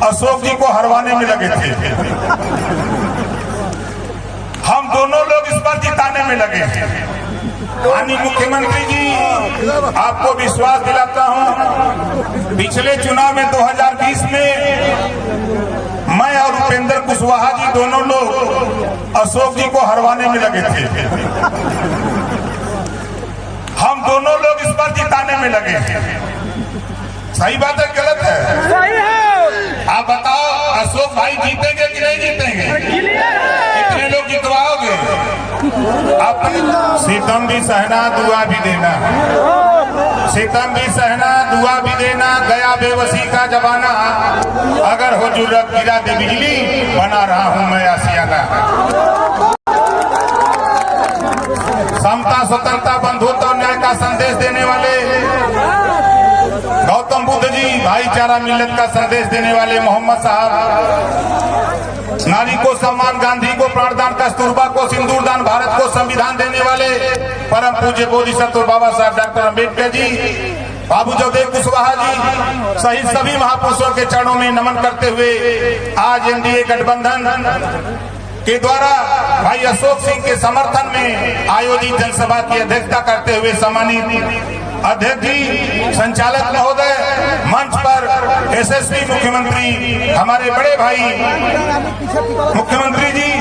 अशोक जी को हरवाने में लगे थे। हम दोनों लोग इस पर जिताने में लगे हैं। माननीय मुख्यमंत्री जी, आपको विश्वास दिलाता हूं, पिछले चुनाव में 2020 में मैं और उपेंद्र कुशवाहा जी दोनों लोग अशोक जी को हरवाने में लगे थे। हम दोनों लोग इस पर जिताने में लगे हैं। सही बात है, गलत है? सही है। आप बताओ, अशोक भाई जीतेंगे कि नहीं जीतेंगे? कितने लोग जितवाओगे? अपने सितम भी सहना, दुआ भी देना, सितम भी सहना, दुआ भी देना। गया बेबसी का जमाना, अगर हो जुर्रत गिरा दे बिजली, बना रहा हूं मैं आशियाना। समता, स्वतंत्रता, बंधुत्व और न्याय का संदेश देने वाले गौतम बुद्ध जी, भाईचारा मिल्लत का संदेश देने वाले मोहम्मद साहब, नारी को सम्मान, गांधी को प्राणदान, कस्तूरबा को सिंदूरदान, भारत को संविधान देने वाले परम पूज्य बोधिसत्व बाबा साहब डॉक्टर अम्बेडकर जी, बाबू जगदेव कुशवाहा जी सहित सभी महापुरुषों के चरणों में नमन करते हुए आज एनडीए गठबंधन के द्वारा भाई अशोक सिंह के समर्थन में आयोजित जनसभा की अध्यक्षता करते हुए सम्मानित अध्यक्ष जी, संचालक महोदय, मंच पर यशस्वी मुख्यमंत्री हमारे बड़े भाई मुख्यमंत्री जी,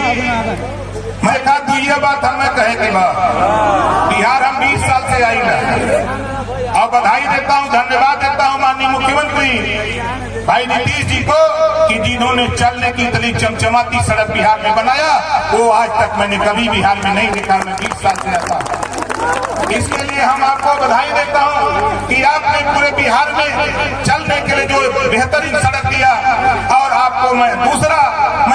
मैं कहा तू ये बात हमें कहे कि बिहार हम 20 साल से आई ना, और बधाई देता हूँ, धन्यवाद देता हूँ माननीय मुख्यमंत्री भाई नीतीश जी को कि जिन्होंने चलने की इतनी चमचमाती सड़क बिहार में बनाया, वो आज तक मैंने कभी बिहार में नहीं देखा। मैं 20 साल से रहता हूँ, इसके लिए हम आपको बधाई देता हूं कि आपने पूरे बिहार में चलने के लिए जो बेहतरीन सड़क दिया, और आपको मैं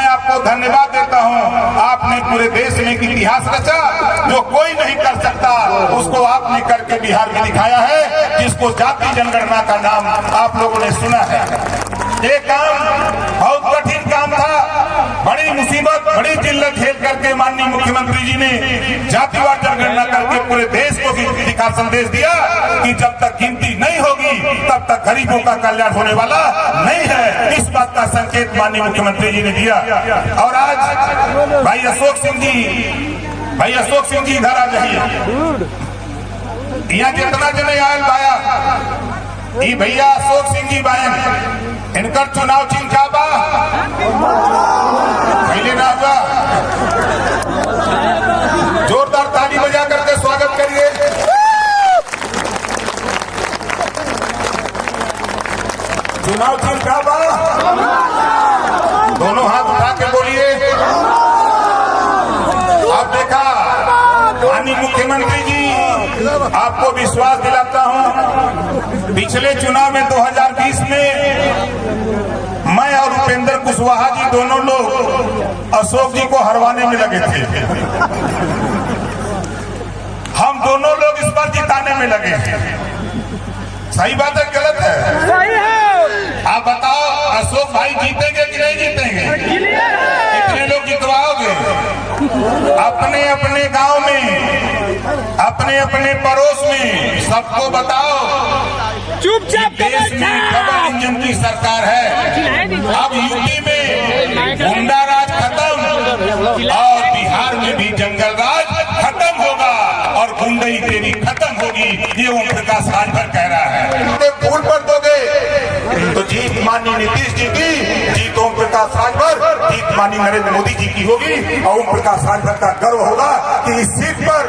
आपको धन्यवाद देता हूं, आपने पूरे देश में एक इतिहास रचा जो कोई नहीं कर सकता, उसको आपने करके बिहार में दिखाया है, जिसको जाति जनगणना का नाम आप लोगों ने सुना है। ये काम बहुत कठिन काम था, बड़ी मुसीबत, बड़ी जिल्लत झेल करके माननीय मुख्यमंत्री जी ने जातिवार जनगणना करके पूरे देश को दिखा संदेश दिया कि जब तक गिनती नहीं होगी तब तक गरीबों का कल्याण होने वाला नहीं है। इस बात का संकेत माननीय मुख्यमंत्री जी ने दिया। और आज भाई अशोक सिंह जी इधर आ जाइए। यहाँ जितना जने आयल बाया, ई भैया अशोक सिंह जी बायन, इनकर चुनाव चिन्ह क्या बा? पहले ना हुआ, जोरदार ताली बजा करके स्वागत करिए। चुनाव चिन्ह क्या बा? दोनों हाथ उठा के बोलिए। आप देखा माननीय मुख्यमंत्री जी, आपको विश्वास दिलाता हूं, पिछले चुनाव में 2020 में मैं और उपेंद्र कुशवाहा जी दोनों लोग अशोक जी को हरवाने में लगे थे। हम दोनों लोग इस पर जिताने में लगे हैं। सही बात है, गलत है? सही है। आप बताओ, अशोक भाई जीतेंगे कि नहीं जीतेंगे? कितने लोग जितवाओगे? अपने अपने गांव में, अपने अपने पड़ोस में सबको बताओ, चुपचाप देश में डबल इंजन की सरकार है। अब यूपी में गुंडा राज खत्म और बिहार में भी जंगल राज खत्म होगा और गुंडई तेरी खत्म होगी, ये ओम प्रकाश राजभर कह रहा है। फूल पर दोगे तो जीत माननीय नीतीश जी की, जीत ओम प्रकाश राजभर, जीत माननीय नरेंद्र मोदी जी की होगी। और ओम प्रकाश राजभर का गर्व होगा कि इस सीट पर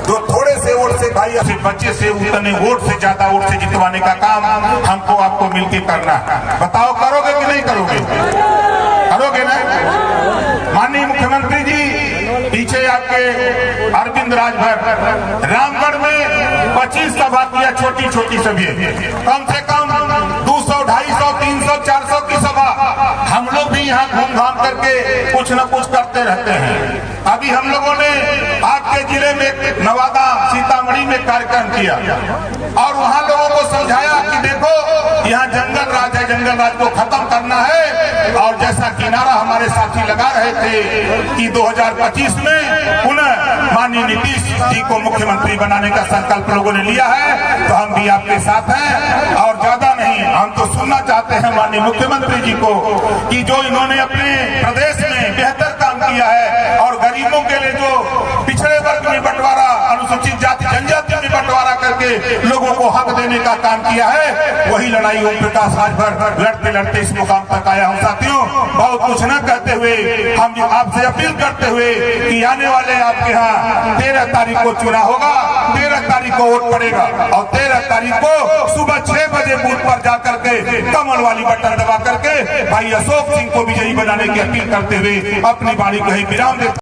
जो थोड़े से वोट से भाई सिर्फ बच्चे से उतने वोट से ज्यादा वोट से जितवाने का काम हमको आपको मिलकर करना है। बताओ करोगे कि नहीं करोगे? करोगे ना? माननीय मुख्यमंत्री जी, पीछे आपके अरविंद राजभर रामगढ़ में 25 सभा किया, छोटी छोटी सभी, कम से कम 200, 250, 300, 400 की सभा। हम लोग भी यहाँ घूम घाम करके कुछ न कुछ करते रहते हैं। अभी हम लोगों ने आपके जिले में नवादा, सीतामढ़ी में कार्यक्रम किया और वहाँ लोगों को समझाया कि देखो यहाँ जंगल राज है, जंगल राज को खत्म करना है और जैसा किनारा हमारे साथी लगा रहे थे कि 2025 में पुनः माननीय नीतीश जी को मुख्यमंत्री बनाने का संकल्प लोगों ने लिया है, तो हम भी आपके साथ हैं। और ज्यादा नहीं, हम तो सुनना चाहते हैं माननीय मुख्यमंत्री जी को कि जो इन्होंने अपने प्रदेश में बेहतर काम किया है और गरीबों के लिए जो पिछड़े वर्ग में बंटवारा, अनुसूचित जाति जनजाति में बंटवारा करके लोगों को हक देने का काम किया है, वही लड़ाई ओम प्रकाश राजभर लड़ते लड़ते इस मुकाम तक आया हूं। साथियों, बहुत कुछ न कहते हुए हम आपसे अपील करते हुए कि आने वाले आपके यहाँ 13 तारीख को चुनाव होगा, 13 तारीख को वोट पड़ेगा और 13 तारीख को सुबह 6 बजे बूथ पर जाकर के कमल वाली बटन दबा करके भाई अशोक सिंह को विजयी बनाने की अपील करते हुए अपनी वाणी को ही विराम देते